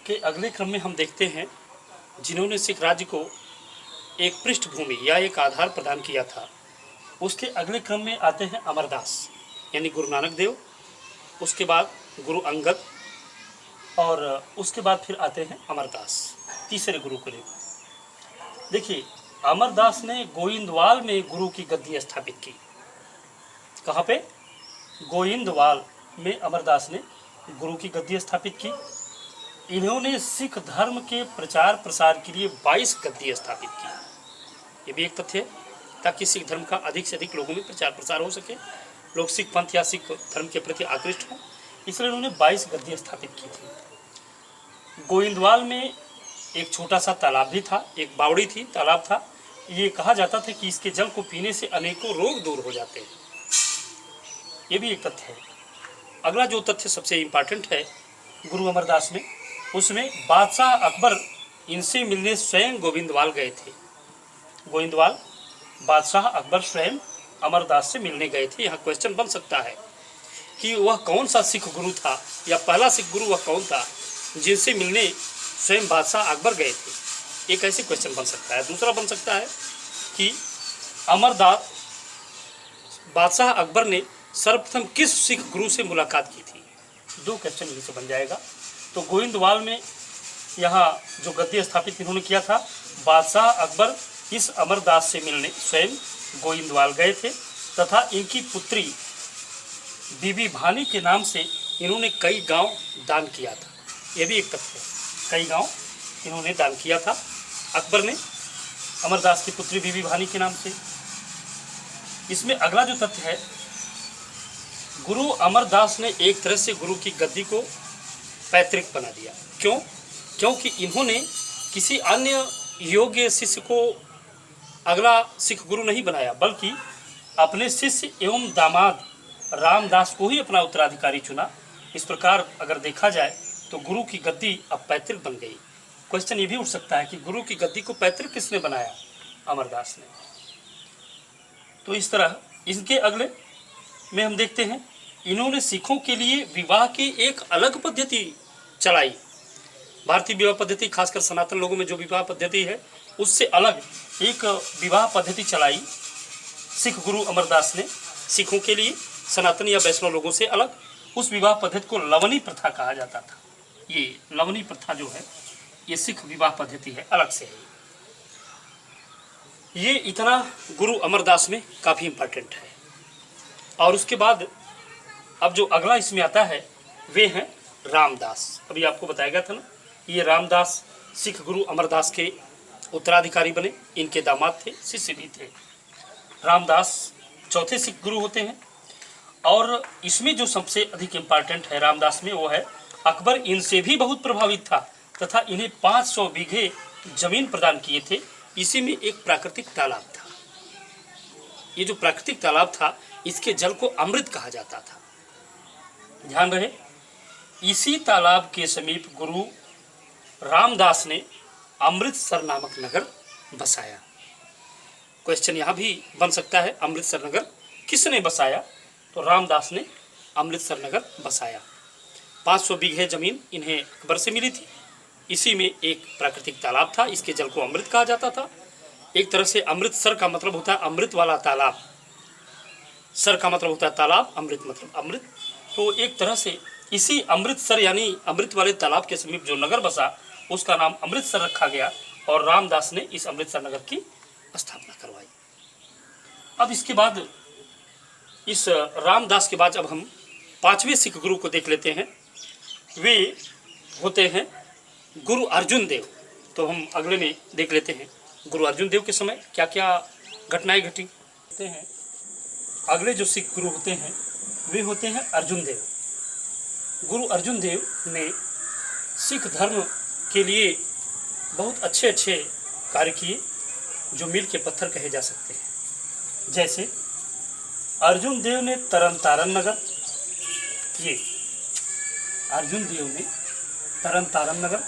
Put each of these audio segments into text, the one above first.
के अगले क्रम में हम देखते हैं जिन्होंने सिख राज्य को एक पृष्ठभूमि या एक आधार प्रदान किया था। उसके अगले क्रम में आते हैं अमरदास यानी गुरु नानक देव, उसके बाद गुरु अंगद और उसके बाद फिर आते हैं अमरदास, तीसरे गुरु को लेकर। देखिए, अमरदास ने गोइंदवाल में गुरु की गद्दी स्थापित की। कहाँ पे? गोइंदवाल में अमरदास ने गुरु की गद्दी स्थापित की। इन्होंने सिख धर्म के प्रचार प्रसार के लिए 22 गद्दी स्थापित की। ये भी एक तथ्य है, ताकि सिख धर्म का अधिक से अधिक लोगों में प्रचार प्रसार हो सके, लोग सिख पंथ या सिख धर्म के प्रति आकृष्ट हों, इसलिए उन्होंने 22 गद्दी स्थापित की थी। गोइंदवाल में एक छोटा सा तालाब भी था, एक बावड़ी थी, तालाब था। ये कहा जाता था कि इसके जल को पीने से अनेकों रोग दूर हो जाते हैं। ये भी एक तथ्य है। अगला जो तथ्य सबसे इम्पॉर्टेंट है गुरु अमरदास में, उसमें बादशाह अकबर इनसे मिलने स्वयं गोविंदवाल गए थे। गोविंदवाल बादशाह अकबर स्वयं अमरदास से मिलने गए थे। यहाँ क्वेश्चन बन सकता है कि वह कौन सा सिख गुरु था, या पहला सिख गुरु वह कौन था जिनसे मिलने स्वयं बादशाह अकबर गए थे। एक ऐसे क्वेश्चन बन सकता है। दूसरा बन सकता है कि अमरदास बादशाह अकबर ने सर्वप्रथम किस सिख गुरु से मुलाकात की थी। दो क्वेश्चन यहीं से बन जाएगा। तो गोइंदवाल में यहाँ जो गद्दी स्थापित इन्होंने किया था, बादशाह अकबर इस अमरदास से मिलने स्वयं गोइंदवाल गए थे, तथा इनकी पुत्री बीबी भानी के नाम से इन्होंने कई गांव दान किया था। यह भी एक तथ्य है, कई गांव इन्होंने दान किया था अकबर ने अमरदास की पुत्री बीबी भानी के नाम से। इसमें अगला जो तथ्य है, गुरु अमरदास ने एक तरह से गुरु की गद्दी को पैतृक बना दिया। क्यों? क्योंकि इन्होंने किसी अन्य योग्य शिष्य को अगला सिख गुरु नहीं बनाया, बल्कि अपने शिष्य एवं दामाद रामदास को ही अपना उत्तराधिकारी चुना। इस प्रकार अगर देखा जाए तो गुरु की गद्दी अब पैतृक बन गई। क्वेश्चन ये भी उठ सकता है कि गुरु की गद्दी को पैतृक किसने बनाया? अमरदास ने। तो इस तरह इनके अगले में हम देखते हैं, इन्होंने सिखों के लिए विवाह की एक अलग पद्धति चलाई। भारतीय विवाह पद्धति, खासकर सनातन लोगों में जो विवाह पद्धति है, उससे अलग एक विवाह पद्धति चलाई सिख गुरु अमरदास ने सिखों के लिए, सनातन या वैष्णव लोगों से अलग। उस विवाह पद्धति को लवनी प्रथा कहा जाता था। ये लवनी प्रथा जो है, ये सिख विवाह पद्धति है, अलग से है। ये इतना गुरु अमरदास में काफ़ी इम्पोर्टेंट है। और उसके बाद अब जो अगला इसमें आता है वे हैं रामदास। अभी आपको बताया गया था ना, ये रामदास सिख गुरु अमरदास के उत्तराधिकारी बने, इनके दामाद थे, शिष्य भी थे। रामदास चौथे सिख गुरु होते हैं। और इसमें जो सबसे अधिक इम्पॉर्टेंट है रामदास में, वो है अकबर इनसे भी बहुत प्रभावित था तथा इन्हें 500 बीघे जमीन प्रदान किए थे। इसी में एक प्राकृतिक तालाब था। ये जो प्राकृतिक तालाब था, इसके जल को अमृत कहा जाता था। ध्यान रहे, इसी तालाब के समीप गुरु रामदास ने अमृतसर नामक नगर बसाया। क्वेश्चन यहाँ भी बन सकता है, अमृतसर नगर किसने बसाया? तो रामदास ने अमृतसर नगर बसाया। 500 बीघे जमीन इन्हें अकबर से मिली थी। इसी में एक प्राकृतिक तालाब था, इसके जल को अमृत कहा जाता था। एक तरह से अमृतसर का मतलब होता है अमृत वाला तालाब, सर का मतलब होता है तालाब, अमृत मतलब अमृत। तो एक तरह से इसी अमृतसर यानी अमृत वाले तालाब के समीप जो नगर बसा, उसका नाम अमृतसर रखा गया और रामदास ने इस अमृतसर नगर की स्थापना करवाई। अब इसके बाद, इस रामदास के बाद अब हम 5वें सिख गुरु को देख लेते हैं। वे होते हैं गुरु अर्जुन देव। तो हम अगले में देख लेते हैं गुरु अर्जुन देव के समय क्या क्या घटनाएं घटी होते हैं। अगले जो सिख गुरु होते हैं वे होते हैं अर्जुन देव। गुरु अर्जुन देव ने सिख धर्म के लिए बहुत अच्छे अच्छे कार्य किए, जो मील के पत्थर कहे जा सकते हैं। जैसे अर्जुन देव ने तरन तारण नगर, ये अर्जुन देव ने तरन तारण नगर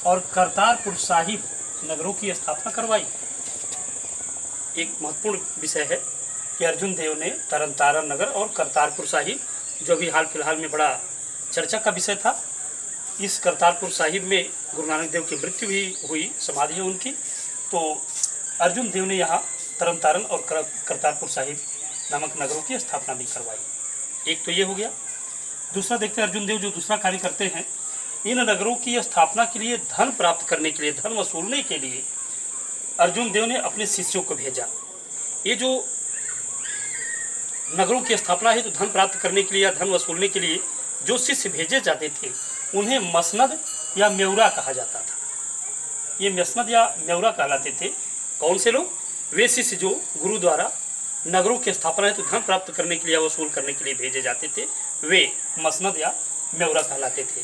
और करतारपुर साहिब नगरों की स्थापना करवाई। एक महत्वपूर्ण विषय है कि अर्जुन देव ने तरन तारण नगर और करतारपुर साहिब, जो भी हाल फिलहाल में बड़ा चर्चा का विषय था, इस करतारपुर साहिब में गुरु नानक देव की मृत्यु भी हुई, समाधि है उनकी। तो अर्जुन देव ने यहाँ तरन तारण और करतारपुर साहिब नामक नगरों की स्थापना भी करवाई। एक तो ये हो गया। दूसरा देखते हैं अर्जुन देव जो दूसरा कार्य करते हैं, इन नगरों की स्थापना के लिए धन प्राप्त करने के लिए, धन वसूलने के लिए अर्जुन देव ने अपने शिष्यों को भेजा। ये जो नगरों की स्थापना है तो धन प्राप्त करने के लिए या धन वसूलने के लिए जो शिष्य भेजे जाते थे उन्हें मसनद या म्यौरा कहा जाता था। ये मसनद या म्यौरा कहलाते थे। कौन से लोग? वे शिष्य जो गुरु द्वारा नगरों की स्थापना है तो धन प्राप्त करने के लिए या वसूल करने के लिए भेजे जाते थे, वे मसनद या म्यौरा कहलाते थे।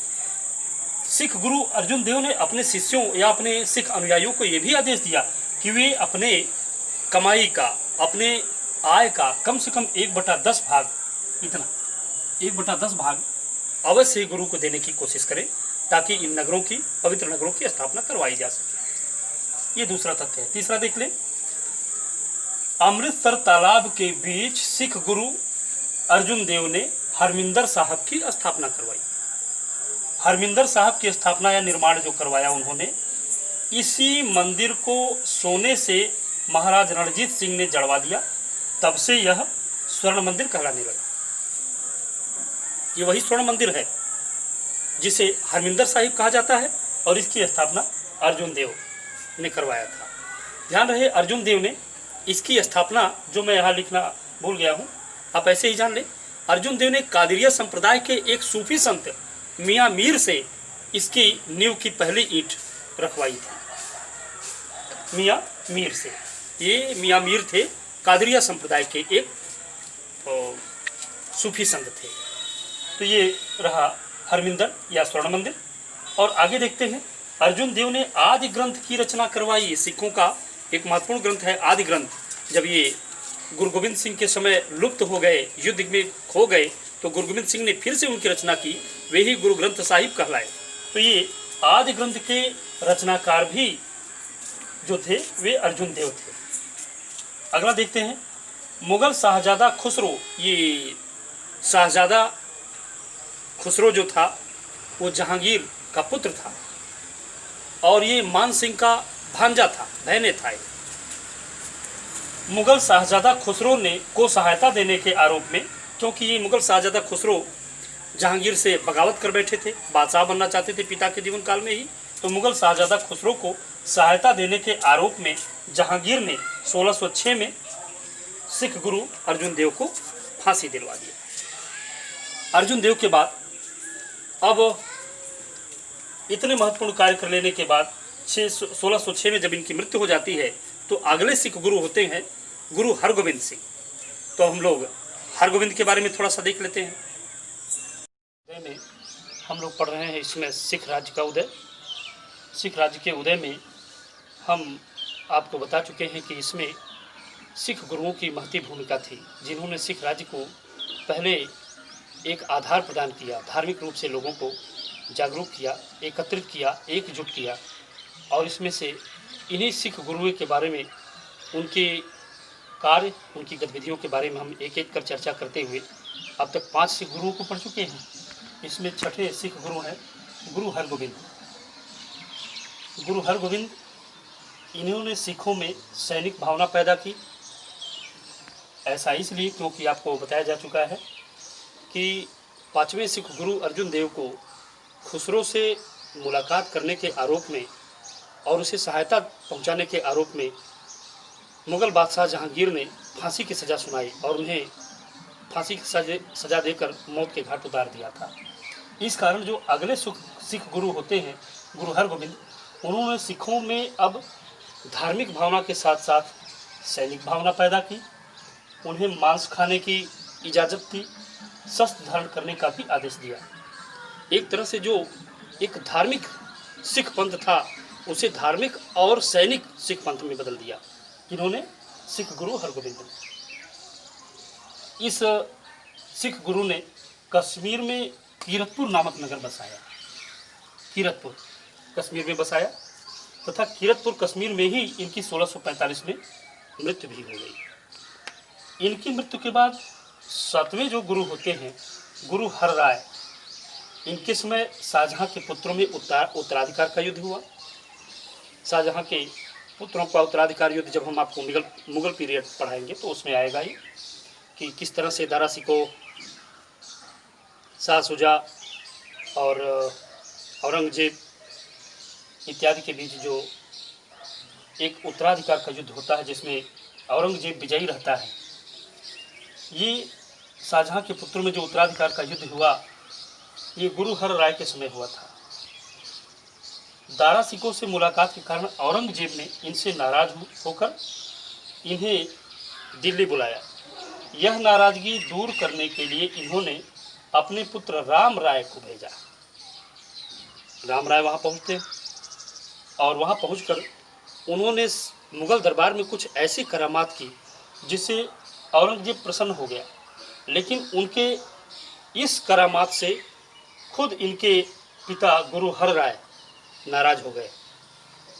सिख गुरु अर्जुन देव ने अपने शिष्यों या अपने सिख अनुयायियों को यह भी आदेश दिया कि वे अपने कमाई का, अपने आय का कम से कम 1/10 भाग, इतना 1/10 भाग अवश्य ही गुरु को देने की कोशिश करें ताकि इन नगरों की, पवित्र नगरों की स्थापना करवाई जा सके। ये दूसरा तथ्य है। तीसरा देख लें, अमृतसर तालाब के बीच सिख गुरु अर्जुन देव ने हरमिंदर साहब की स्थापना करवाई। हरमिंदर साहब की स्थापना या निर्माण जो करवाया उन्होंने, इसी मंदिर को सोने से महाराज रणजीत सिंह ने जड़वा दिया। तब से यह स्वर्ण मंदिर कहलाने लगा। ये वही स्वर्ण मंदिर है जिसे हरमिंदर साहिब कहा जाता है और इसकी स्थापना अर्जुन देव ने करवाया था। ध्यान रहे, अर्जुन देव ने इसकी स्थापना, जो मैं यहाँ लिखना भूल गया हूँ, आप ऐसे ही जान लें, अर्जुन देव ने कादिरिया संप्रदाय के एक सूफी संत मियाँ मीर से इसकी नींव की पहली ईंट रखवाई थी। मियाँ मीर से, ये मियाँ मीर थे कादिरिया संप्रदाय के एक सूफी संत थे। तो ये रहा हरमिंदर या स्वर्ण मंदिर। और आगे देखते हैं, अर्जुन देव ने आदि ग्रंथ की रचना करवाई। सिखों का एक महत्वपूर्ण ग्रंथ है आदि ग्रंथ। जब ये गुरु गोविंद सिंह के समय लुप्त हो गए, युद्ध में खो गए, तो गुरु गोविंद सिंह ने फिर से उनकी रचना की, वे ही गुरु ग्रंथ साहिब कहलाए। तो ये आदि ग्रंथ के रचनाकार भी जो थे वे अर्जुन देव थे। अगला देखते हैं, मुगल शाहजादा खुसरो, ये शाहजादा खुसरो जो था वो जहांगीर का पुत्र था और ये मान सिंह का भांजा था, बहने था। मुगल शाहजादा खुसरो ने को सहायता देने के आरोप में, क्योंकि ये मुगल शाहजादा खुसरो जहांगीर से बगावत कर बैठे थे, बादशाह बनना चाहते थे पिता के जीवन काल में ही, तो मुगल शाहजादा खुसरो को सहायता देने के आरोप में जहांगीर ने 1606 में सिख गुरु अर्जुन देव को फांसी दिलवा दिया। अर्जुन देव के बाद अब इतने महत्वपूर्ण कार्य कर लेने के बाद 1606 में जब इनकी मृत्यु हो जाती है तो अगले सिख गुरु होते हैं गुरु हरगोविंद सिंह। तो हम लोग हरगोविंद के बारे में थोड़ा सा देख लेते हैं। उदय में हम लोग पढ़ रहे हैं, इसमें सिख राज्य का उदय। सिख राज्य के उदय में हम आपको बता चुके हैं कि इसमें सिख गुरुओं की महती भूमिका थी, जिन्होंने सिख राज्य को पहले एक आधार प्रदान किया, धार्मिक रूप से लोगों को जागरूक किया, एकत्रित किया, एकजुट किया। और इसमें से इन्हीं सिख गुरुओं के बारे में, उनके कार्य, उनकी गतिविधियों के बारे में हम एक एक कर चर्चा करते हुए अब तक 5 सिख गुरुओं को पढ़ चुके हैं। इसमें छठे सिख गुरु हैं गुरु हरगोविंद। गुरु हरगोविंद, इन्होंने सिखों में सैनिक भावना पैदा की। ऐसा इसलिए क्योंकि आपको बताया जा चुका है कि 5वें सिख गुरु अर्जुन देव को खुसरो से मुलाकात करने के आरोप में और उसे सहायता पहुंचाने के आरोप में मुग़ल बादशाह जहांगीर ने फांसी की सज़ा सुनाई और उन्हें फांसी की सज़ा देकर मौत के घाट उतार दिया था। इस कारण जो अगले सिख गुरु होते हैं गुरु हरगोविंद, उन्होंने सिखों में अब धार्मिक भावना के साथ साथ सैनिक भावना पैदा की। उन्हें मांस खाने की इजाज़त दी, शस्त्र धारण करने का भी आदेश दिया। एक तरह से जो एक धार्मिक सिख पंथ था उसे धार्मिक और सैनिक सिख पंथ में बदल दिया। इन्होंने सिख गुरु हरगोविंद ने, इस सिख गुरु ने कश्मीर में कीरतपुर नामक नगर बसाया। कीरतपुर कश्मीर में बसाया तथा कीरतपुर कश्मीर में ही इनकी 1645 में मृत्यु भी हो गई। इनकी मृत्यु के बाद 7वें जो गुरु होते हैं गुरु हरराय, इनके समय शाहजहाँ के पुत्रों में उत्तराधिकार का युद्ध हुआ। शाहजहाँ के पुत्रों का उत्तराधिकार युद्ध जब हम आपको मुगल पीरियड पढ़ाएंगे तो उसमें आएगा ही कि किस तरह से दारा शिकोह, शाह शुजा और औरंगजेब इत्यादि के बीच जो एक उत्तराधिकार का युद्ध होता है जिसमें औरंगजेब विजयी रहता है। ये शाहजहाँ के पुत्रों में जो उत्तराधिकार का युद्ध हुआ ये गुरु हर राय के समय हुआ था। दारा शिकोह से मुलाकात के कारण औरंगजेब ने इनसे नाराज होकर इन्हें दिल्ली बुलाया। यह नाराजगी दूर करने के लिए इन्होंने अपने पुत्र राम राय को भेजा। राम राय वहाँ पहुँचते और वहाँ पहुँचकर उन्होंने मुगल दरबार में कुछ ऐसी करामात की जिससे औरंगजेब प्रसन्न हो गया, लेकिन उनके इस करामात से खुद इनके पिता गुरु हर राय नाराज हो गए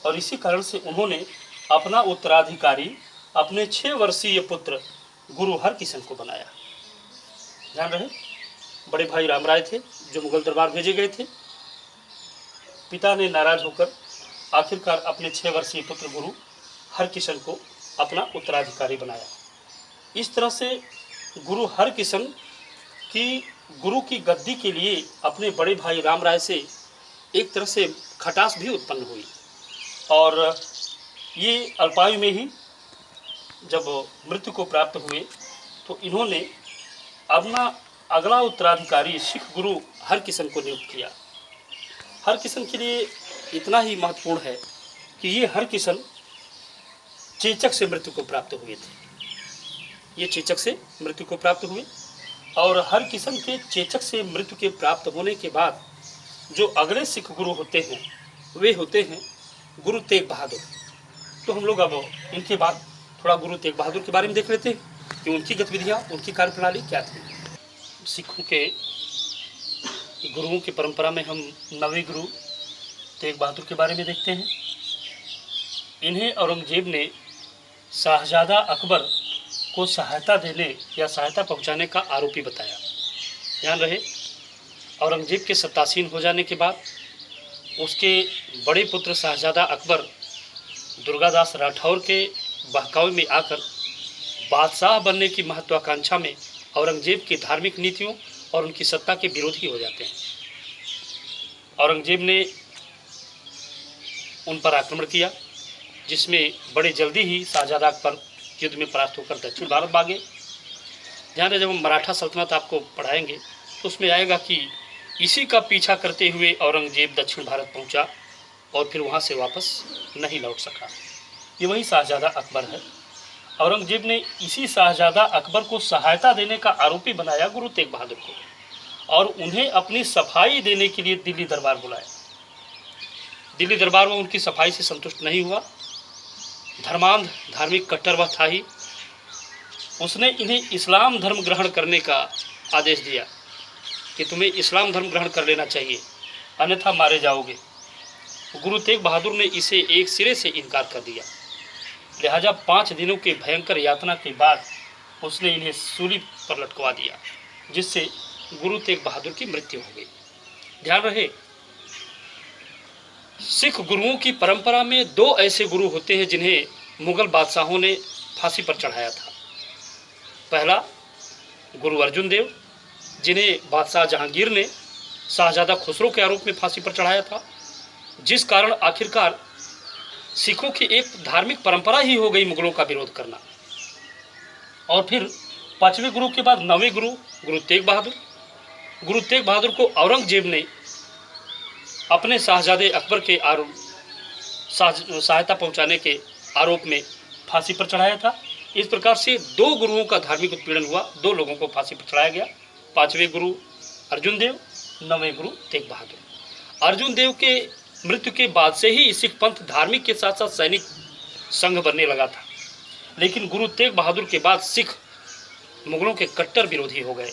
और इसी कारण से उन्होंने अपना उत्तराधिकारी अपने 6 वर्षीय पुत्र गुरु हरकिशन को बनाया। ध्यान रहे, बड़े भाई राम राय थे जो मुगल दरबार भेजे गए थे। पिता ने नाराज होकर आखिरकार अपने 6 वर्षीय पुत्र गुरु हरकिशन को अपना उत्तराधिकारी बनाया। इस तरह से गुरु हरकिशन की गुरु की गद्दी के लिए अपने बड़े भाई राम राय से एक तरह से खटास भी उत्पन्न हुई और ये अल्पायु में ही जब मृत्यु को प्राप्त हुए तो इन्होंने अपना अगला उत्तराधिकारी सिख गुरु हरकिशन को नियुक्त किया। हरकिशन के लिए इतना ही महत्वपूर्ण है कि ये हरकिशन चेचक से मृत्यु को प्राप्त हुए थे। ये चेचक से मृत्यु को प्राप्त हुए और हरकिशन के चेचक से मृत्यु के प्राप्त होने के बाद जो अगले सिख गुरु होते हैं वे होते हैं गुरु तेग बहादुर। तो हम लोग अब इनके बाद थोड़ा गुरु तेग बहादुर के बारे में देख लेते हैं कि उनकी गतिविधियाँ, उनकी कार्यप्रणाली क्या थी। सिखों के गुरुओं की परंपरा में हम 9वें गुरु तेग बहादुर के बारे में देखते हैं। इन्हें औरंगजेब ने शाहजादा अकबर को सहायता देने या सहायता पहुंचाने का आरोपी बताया। ध्यान रहे, औरंगजेब के सत्तासीन हो जाने के बाद उसके बड़े पुत्र शाहजादा अकबर दुर्गादास राठौर के बहकावे में आकर बादशाह बनने की महत्वाकांक्षा में औरंगजेब की धार्मिक नीतियों और उनकी सत्ता के विरोधी हो जाते हैं। औरंगजेब ने उन पर आक्रमण किया जिसमें बड़े जल्दी ही शाहजादा अकबर युद्ध में परास्त होकर दक्षिण भारत भागे। ध्यान रहे, जब हम मराठा सल्तनत आपको पढ़ाएंगे तो उसमें आएगा कि इसी का पीछा करते हुए औरंगजेब दक्षिण भारत पहुंचा और फिर वहां से वापस नहीं लौट सका। ये वही शाहजादा अकबर है। औरंगजेब ने इसी शाहजादा अकबर को सहायता देने का आरोपी बनाया गुरु तेग बहादुर को और उन्हें अपनी सफाई देने के लिए दिल्ली दरबार बुलाया। दिल्ली दरबार में उनकी सफाई से संतुष्ट नहीं हुआ। धर्मांध धार्मिक कट्टर वह था ही। उसने इन्हें इस्लाम धर्म ग्रहण करने का आदेश दिया कि तुम्हें इस्लाम धर्म ग्रहण कर लेना चाहिए, अन्यथा मारे जाओगे। गुरु तेग बहादुर ने इसे एक सिरे से इनकार कर दिया। लिहाजा 5 दिनों के भयंकर यातना के बाद उसने इन्हें सूली पर लटकवा दिया, जिससे गुरु तेग बहादुर की मृत्यु हो गई। ध्यान रहे, सिख गुरुओं की परंपरा में 2 ऐसे गुरु होते हैं जिन्हें मुगल बादशाहों ने फांसी पर चढ़ाया था। पहला गुरु अर्जुन देव, जिन्हें बादशाह जहांगीर ने शाहजादा खुसरो के आरोप में फांसी पर चढ़ाया था, जिस कारण आखिरकार सिखों की एक धार्मिक परंपरा ही हो गई मुगलों का विरोध करना। और फिर 5वें गुरु के बाद 9वें गुरु गुरु तेग बहादुर। गुरु तेग बहादुर को औरंगजेब ने अपने शाहजादे अकबर के आरोप सहायता पहुंचाने के आरोप में फांसी पर चढ़ाया था। इस प्रकार से 2 गुरुओं का धार्मिक उत्पीड़न हुआ, 2 लोगों को फांसी पर चढ़ाया गया। 5वें गुरु अर्जुन देव, 9वें गुरु तेग बहादुर। अर्जुन देव के मृत्यु के बाद से ही सिख पंथ धार्मिक के साथ साथ सैनिक संघ बनने लगा था, लेकिन गुरु तेग बहादुर के बाद सिख मुगलों के कट्टर विरोधी हो गए।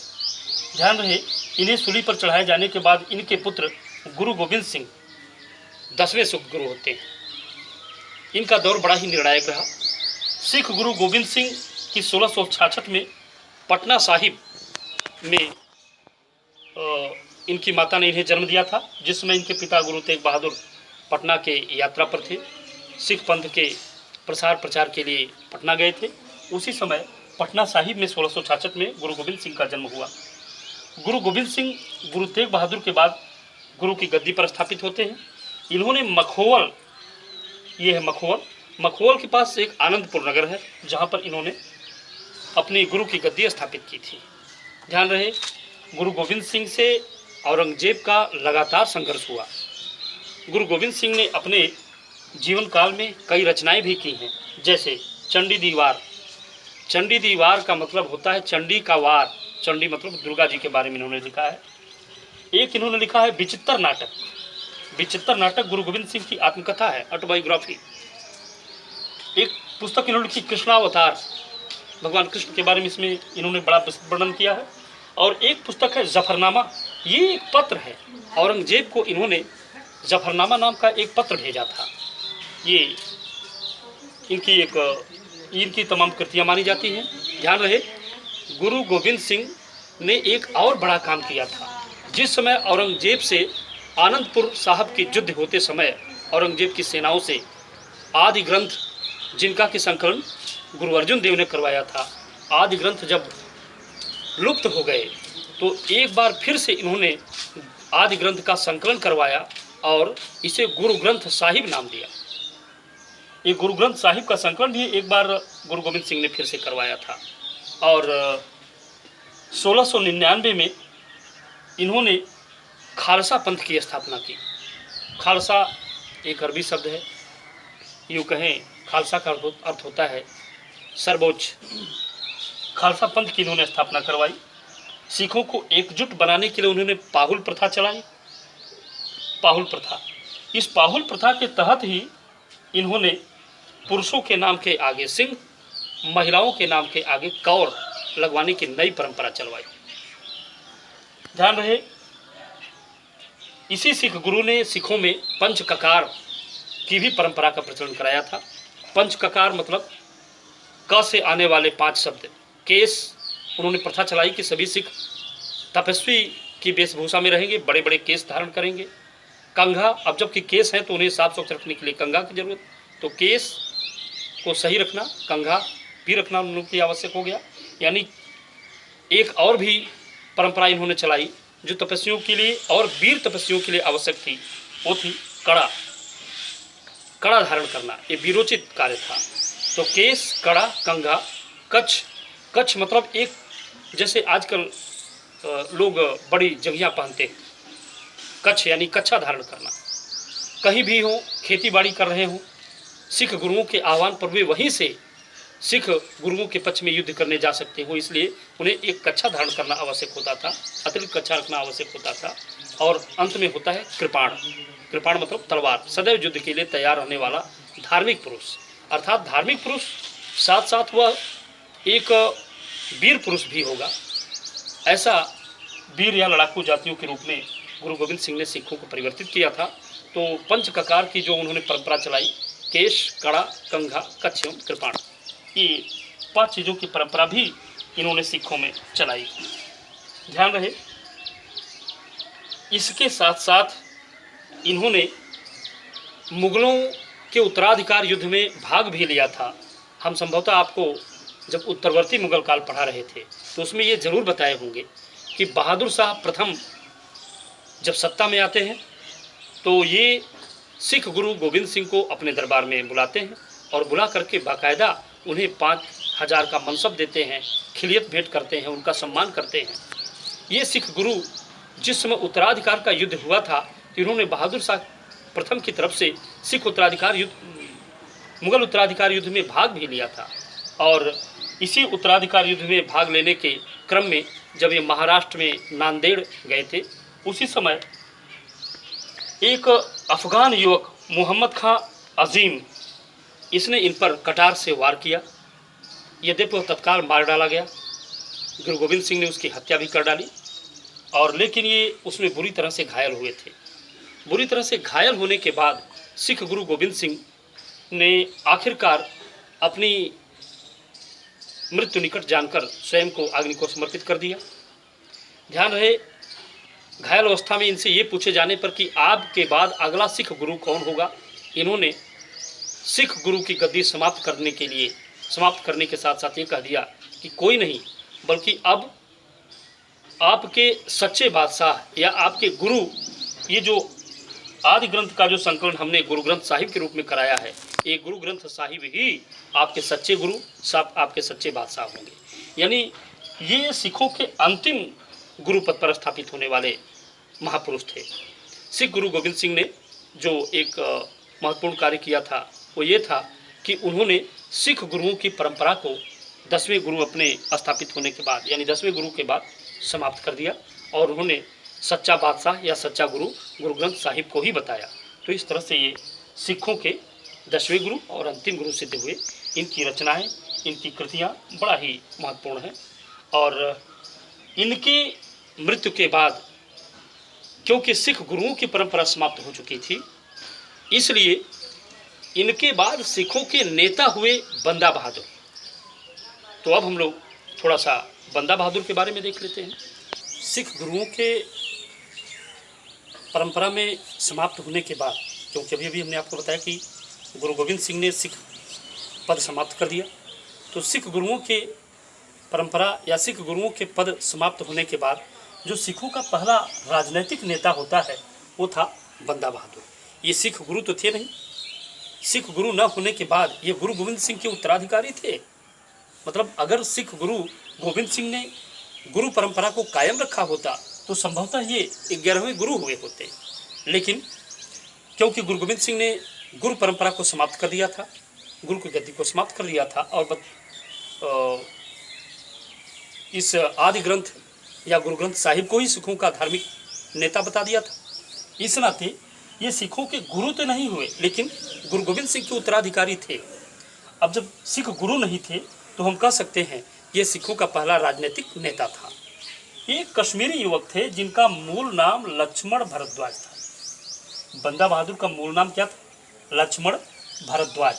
ध्यान रहे, इन्हें सूली पर चढ़ाए जाने के बाद इनके पुत्र गुरु गोविंद सिंह 10वें सिख गुरु होते हैं। इनका दौर बड़ा ही निर्णायक रहा। सिख गुरु गोविंद सिंह की 1666 में पटना साहिब में इनकी माता ने इन्हें जन्म दिया था, जिस समय इनके पिता गुरु तेग बहादुर पटना के यात्रा पर थे, सिख पंथ के प्रसार प्रचार के लिए पटना गए थे। उसी समय पटना साहिब में 1666 में गुरु गोविंद सिंह का जन्म हुआ। गुरु गोविंद सिंह गुरु तेग बहादुर के बाद गुरु की गद्दी पर स्थापित होते हैं। इन्होंने मखोवल, ये है मखोवल के पास एक आनंदपुर नगर है, जहाँ पर इन्होंने अपनी गुरु की गद्दी स्थापित की थी। ध्यान रहे, गुरु गोविंद सिंह से औरंगजेब का लगातार संघर्ष हुआ। गुरु गोविंद सिंह ने अपने जीवन काल में कई रचनाएं भी की हैं, जैसे चंडी दीवार। चंडी दीवार का मतलब होता है चंडी का वार, चंडी मतलब दुर्गा जी के बारे में इन्होंने लिखा है। एक इन्होंने लिखा है विचित्र नाटक। विचित्र नाटक गुरु गोविंद सिंह की आत्मकथा है, ऑटोबायोग्राफी। एक पुस्तक इन्होंने लिखी कृष्णावतार, भगवान कृष्ण के बारे में इसमें इन्होंने बड़ा वर्णन किया है। और एक पुस्तक है जफरनामा, ये एक पत्र है, औरंगजेब को इन्होंने जफरनामा नाम का एक पत्र भेजा था। ये इनकी तमाम कृतियाँ मानी जाती हैं। ध्यान रहे, गुरु गोविंद सिंह ने एक और बड़ा काम किया था। जिस समय औरंगजेब से आनंदपुर साहब की युद्ध होते समय औरंगजेब की सेनाओं से आदि ग्रंथ, जिनका कि संकलन गुरु अर्जुन देव ने करवाया था, आदि ग्रंथ जब लुप्त हो गए तो एक बार फिर से इन्होंने आदि ग्रंथ का संकलन करवाया और इसे गुरु ग्रंथ साहिब नाम दिया। ये गुरु ग्रंथ साहिब का संकलन भी एक बार गुरु गोविंद सिंह ने फिर से करवाया था। और 1699 में इन्होंने खालसा पंथ की स्थापना की। खालसा एक अरबी शब्द है, यूँ कहें खालसा का अर्थ होता है सर्वोच्च। खालसा पंथ की इन्होंने स्थापना करवाई। सिखों को एकजुट बनाने के लिए उन्होंने पाहुल प्रथा चलाई। पाहुल प्रथा, इस पाहुल प्रथा के तहत ही इन्होंने पुरुषों के नाम के आगे सिंह, महिलाओं के नाम के आगे कौर लगवाने की नई परंपरा चलवाई। ध्यान रहे, इसी सिख गुरु ने सिखों में पंच ककार की भी परंपरा का प्रचलन कराया था। पंच ककार मतलब क से आने वाले 5 शब्द। केस, उन्होंने प्रथा चलाई कि सभी सिख तपस्वी की वेशभूषा में रहेंगे, बड़े बड़े केस धारण करेंगे। कंघा, अब जबकि केस हैं तो उन्हें साफ सुथरा रखने के लिए कंघा की जरूरत, तो केस को सही रखना, कंघा भी रखना उनके आवश्यक हो गया। यानी एक और भी परंपरा इन्होंने चलाई जो तपस्वियों के लिए और वीर तपस्वियों के लिए आवश्यक थी, वो थी कड़ा। कड़ा धारण करना ये वीरोचित कार्य था। तो केस, कड़ा, कंघा, कच्छ। कच्छ मतलब एक, जैसे आजकल लोग बड़ी जंघियाँ पहनते हैं, कच्छ यानी कच्छा धारण करना। कहीं भी हो, खेती बाड़ी कर रहे हों, सिख गुरुओं के आह्वान पर वे वहीं से सिख गुरुओं के पक्ष में युद्ध करने जा सकते हो, इसलिए उन्हें एक कच्छा धारण करना आवश्यक होता था, अतिरिक्त कच्छा रखना आवश्यक होता था। और अंत में होता है कृपाण। कृपाण मतलब तलवार, सदैव युद्ध के लिए तैयार रहने वाला धार्मिक पुरुष। अर्थात धार्मिक पुरुष साथ साथ वह एक वीर पुरुष भी होगा। ऐसा वीर या लड़ाकू जातियों के रूप में गुरु गोविंद सिंह ने सिखों को परिवर्तित किया था। तो पंच ककार की जो उन्होंने परंपरा चलाई, केश, कड़ा, कंघा, कच्छ एवं कृपाण, ये 5 चीज़ों की परंपरा भी इन्होंने सिखों में चलाई। ध्यान रहे, इसके साथ साथ इन्होंने मुगलों के उत्तराधिकार युद्ध में भाग भी लिया था। हम संभवतः आपको जब उत्तरवर्ती मुगल काल पढ़ा रहे थे तो उसमें ये जरूर बताए होंगे कि बहादुर शाह प्रथम जब सत्ता में आते हैं तो ये सिख गुरु गोविंद सिंह को अपने दरबार में बुलाते हैं और बुला करके बाकायदा उन्हें 5000 का मनसब देते हैं, खिलियत भेंट करते हैं, उनका सम्मान करते हैं। ये सिख गुरु जिस समय उत्तराधिकार का युद्ध हुआ था तो इन्होंने बहादुर शाह प्रथम की तरफ से सिख उत्तराधिकार युद्ध, मुगल उत्तराधिकार युद्ध में भाग भी लिया था। और इसी उत्तराधिकार युद्ध में भाग लेने के क्रम में जब ये महाराष्ट्र में नांदेड़ गए थे, उसी समय एक अफगान युवक मोहम्मद खां अजीम, इसने इन पर कटार से वार किया। यद्यपि वह तत्काल मार डाला गया, गुरु गोविंद सिंह ने उसकी हत्या भी कर डाली, और लेकिन ये उसमें बुरी तरह से घायल हुए थे। बुरी तरह से घायल होने के बाद सिख गुरु गोविंद सिंह ने आखिरकार अपनी मृत्यु निकट जानकर स्वयं को अग्नि को समर्पित कर दिया। ध्यान रहे, घायल अवस्था में इनसे ये पूछे जाने पर कि आपके बाद अगला सिख गुरु कौन होगा, इन्होंने सिख गुरु की गद्दी समाप्त करने के साथ साथ ये कह दिया कि कोई नहीं, बल्कि अब आपके सच्चे बादशाह या आपके गुरु, ये जो आदि ग्रंथ का जो संकलन हमने गुरु ग्रंथ साहिब के रूप में कराया है, ये गुरु ग्रंथ साहिब ही आपके सच्चे गुरु, सब आपके सच्चे बादशाह होंगे। यानी ये सिखों के अंतिम गुरु पद पर स्थापित होने वाले महापुरुष थे। सिख गुरु गोविंद सिंह ने जो एक महत्वपूर्ण कार्य किया था वो ये था कि उन्होंने सिख गुरुओं की परंपरा को 10वें गुरु अपने स्थापित होने के बाद, यानी 10वें गुरु के बाद समाप्त कर दिया और उन्होंने सच्चा बादशाह या सच्चा गुरु गुरु ग्रंथ साहिब को ही बताया। तो इस तरह से ये सिखों के 10वें गुरु और अंतिम गुरु सिद्ध हुए। इनकी रचनाएं, इनकी कृतियां बड़ा ही महत्वपूर्ण हैं और इनके मृत्यु के बाद, क्योंकि सिख गुरुओं की परंपरा समाप्त हो चुकी थी, इसलिए इनके बाद सिखों के नेता हुए बंदा बहादुर। तो अब हम लोग थोड़ा सा बंदा बहादुर के बारे में देख लेते हैं। सिख गुरुओं के परंपरा में समाप्त होने के बाद, क्योंकि अभी हमने आपको बताया कि गुरु गोविंद सिंह ने सिख पद समाप्त कर दिया, तो सिख गुरुओं के परंपरा या सिख गुरुओं के पद समाप्त होने के बाद जो सिखों का पहला राजनीतिक नेता होता है वो था बंदा बहादुर। ये सिख गुरु तो थे नहीं, सिख गुरु न होने के बाद ये गुरु गोविंद सिंह के उत्तराधिकारी थे। मतलब अगर सिख गुरु गोविंद सिंह ने गुरु परंपरा को कायम रखा होता तो संभवतः ये 11वें गुरु हुए होते, लेकिन क्योंकि गुरु गोविंद सिंह ने गुरु परंपरा को समाप्त कर दिया था, गुरु की गद्दी को समाप्त कर दिया था और इस आदि ग्रंथ या गुरु ग्रंथ साहिब को ही सिखों का धार्मिक नेता बता दिया था, इस नाते ये सिखों के गुरु तो नहीं हुए लेकिन गुरु गोविंद सिंह के उत्तराधिकारी थे। अब जब सिख गुरु नहीं थे तो हम कह सकते हैं ये सिखों का पहला राजनीतिक नेता था। एक कश्मीरी युवक थे जिनका मूल नाम लक्ष्मण भारद्वाज था। बंदा बहादुर का मूल नाम क्या था? लक्ष्मण भारद्वाज।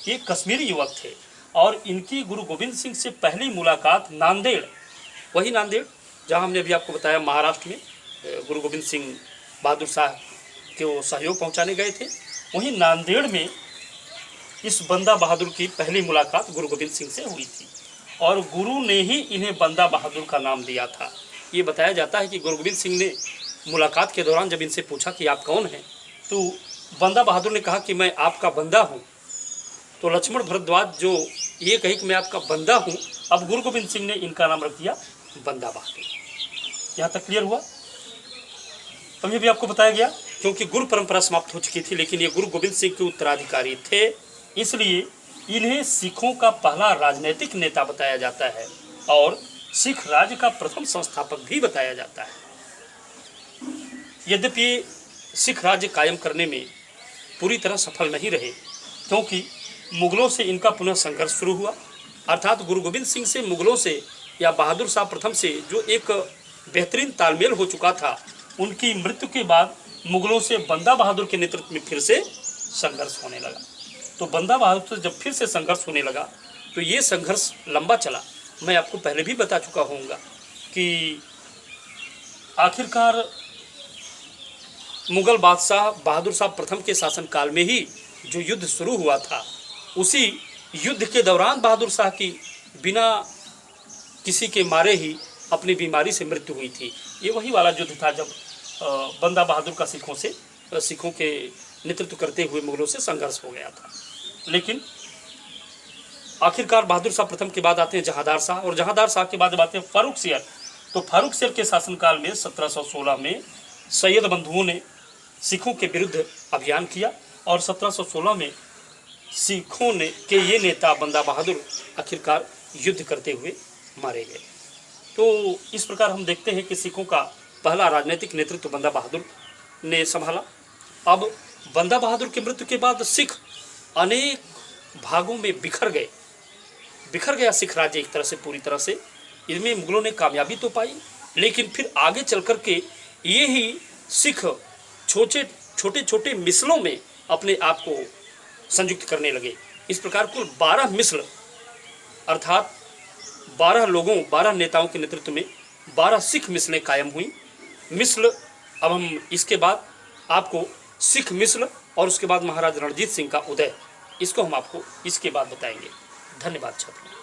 ये कश्मीरी युवक थे और इनकी गुरु गोविंद सिंह से पहली मुलाकात नांदेड़, वही नांदेड़ जहाँ हमने अभी आपको बताया महाराष्ट्र में गुरु गोविंद सिंह बहादुर साहब के वो सहयोग पहुँचाने गए थे, वहीं नांदेड़ में इस बंदा बहादुर की पहली मुलाकात गुरु गोविंद सिंह से हुई थी और गुरु ने ही इन्हें बंदा बहादुर का नाम दिया था। ये बताया जाता है कि गुरु गोविंद सिंह ने मुलाकात के दौरान जब इनसे पूछा कि आप कौन हैं, तो बंदा बहादुर ने कहा कि मैं आपका बंदा हूँ। तो लक्ष्मण भारद्वाज जो ये कही कि मैं आपका बंदा हूँ, अब गुरु गोविंद सिंह ने इनका नाम रख दिया बंदा बहादुर। यहाँ तक क्लियर हुआ? अभी भी आपको बताया गया क्योंकि गुरु परंपरा समाप्त हो चुकी थी लेकिन ये गुरु गोविंद सिंह के उत्तराधिकारी थे, इसलिए इन्हें सिखों का पहला राजनीतिक नेता बताया जाता है और सिख राज्य का प्रथम संस्थापक भी बताया जाता है। यद्यपि ये सिख राज्य कायम करने में पूरी तरह सफल नहीं रहे क्योंकि मुगलों से इनका पुनः संघर्ष शुरू हुआ, अर्थात गुरु गोविंद सिंह से मुगलों से या बहादुर शाह प्रथम से जो एक बेहतरीन तालमेल हो चुका था, उनकी मृत्यु के बाद मुगलों से बंदा बहादुर के नेतृत्व में फिर से संघर्ष होने लगा। तो बंदा बहादुर से जब फिर से संघर्ष होने लगा तो ये संघर्ष लंबा चला। मैं आपको पहले भी बता चुका होऊंगा कि आखिरकार मुगल बादशाह बहादुर शाह प्रथम के शासनकाल में ही जो युद्ध शुरू हुआ था, उसी युद्ध के दौरान बहादुर शाह की बिना किसी के मारे ही अपनी बीमारी से मृत्यु हुई थी। ये वही वाला युद्ध था जब बंदा बहादुर का सिखों के नेतृत्व करते हुए मुगलों से संघर्ष हो गया था। लेकिन आखिरकार बहादुर शाह प्रथम के बाद आते हैं जहांदार शाह और जहांदार शाह के बाद आते हैं फारूक शेर। तो फारूक शेर के शासनकाल में 1716 में सैयद बंधुओं ने सिखों के विरुद्ध अभियान किया और 1716 में सिखों ने के ये नेता बंदा बहादुर आखिरकार युद्ध करते हुए मारे गए। तो इस प्रकार हम देखते हैं कि सिखों का पहला राजनीतिक नेतृत्व बंदा बहादुर ने संभाला। अब बंदा बहादुर की मृत्यु के बाद सिख अनेक भागों में बिखर गया सिख राज्य एक तरह से, पूरी तरह से। इनमें मुगलों ने कामयाबी तो पाई लेकिन फिर आगे चल कर के ये ही सिख छोटे छोटे मिसलों में अपने आप को संयुक्त करने लगे। इस प्रकार कुल 12 मिसल अर्थात 12 नेताओं के नेतृत्व में 12 सिख मिसलें कायम हुई। मिसल अब हम इसके बाद आपको सिख मिस्र और उसके बाद महाराज रणजीत सिंह का उदय, इसको हम आपको इसके बाद बताएंगे। धन्यवाद छात्रों।